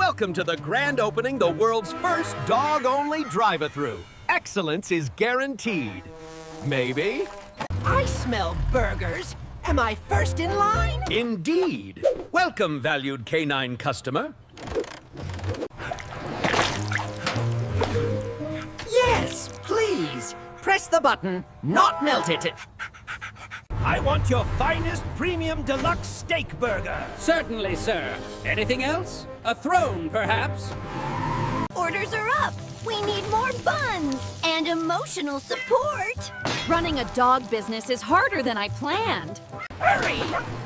Welcome to the grand opening, the world's first dog-only drive-thru. Excellence is guaranteed. Maybe? I smell burgers. Am I first in line? Indeed. Welcome, valued canine customer. Yes, please. Press the button, not melt it. I want your finest premium deluxe steak burger. Certainly, sir. Anything else? A throne, perhaps? Orders are up. We need more buns and emotional support. Running a dog business is harder than I planned. Hurry!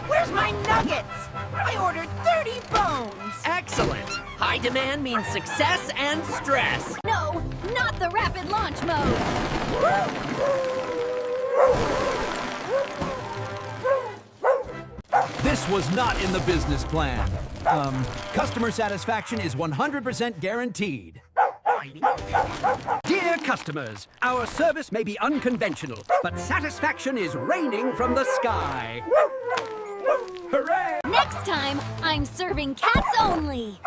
Where's my nuggets? I ordered 30 bones. Excellent. High demand means success and stress. No, not the rapid launch mode. This was not in the business plan. Customer satisfaction is 100% guaranteed. Dear customers, our service may be unconventional, but satisfaction is raining from the sky. Hooray! Next time, I'm serving cats only.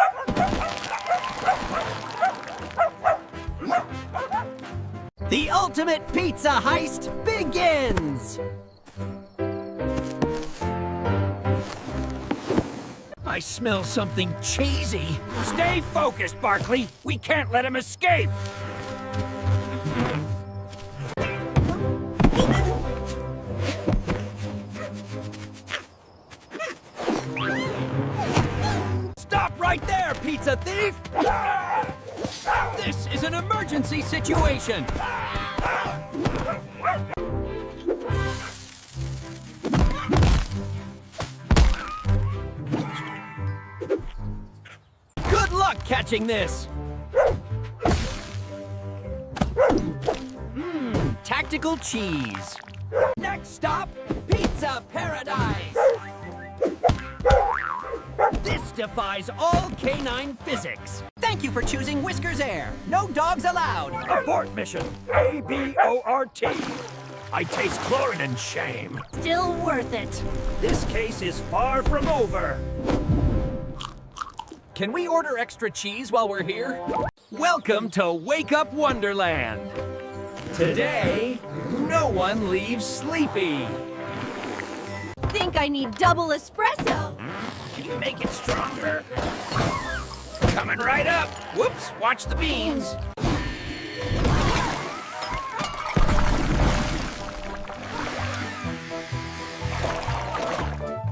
The ultimate pizza heist begins! I smell something cheesy. Stay focused, Barkley. We can't let him escape. Stop right there, pizza thief! This is an emergency situation. Good luck catching this. Tactical cheese. Next stop, Pizza Paradise. This defies all canine physics. Thank you for choosing Whiskers Air. No dogs allowed. Abort mission. A-B-O-R-T. I taste chlorine and shame. Still worth it. This case is far from over. Can we order extra cheese while we're here? Welcome to Wake Up Wonderland. Today, no one leaves sleepy. Think I need double espresso. Can you make it stronger? Coming right up. Whoops, watch the beans.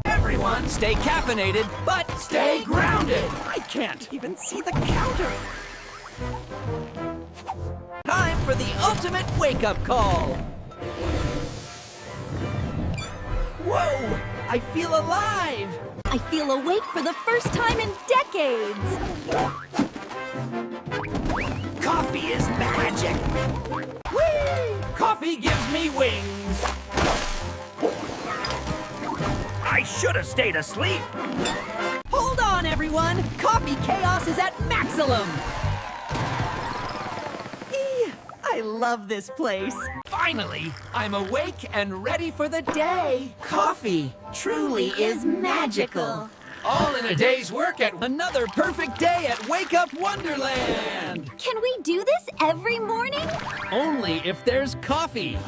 Everyone stay caffeinated, but stay grounded. I can't even see the counter. Time for the ultimate wake-up call. Whoa! I feel alive! I feel awake for the first time in decades. Coffee is magic. Whee! Coffee gives me wings. I should have stayed asleep. Hold on, everyone! Coffee chaos is at maximum! I love this place. Finally, I'm awake and ready for the day. Coffee truly is magical. All in a day's work at another perfect day at Wake Up Wonderland. Can we do this every morning? Only if there's coffee.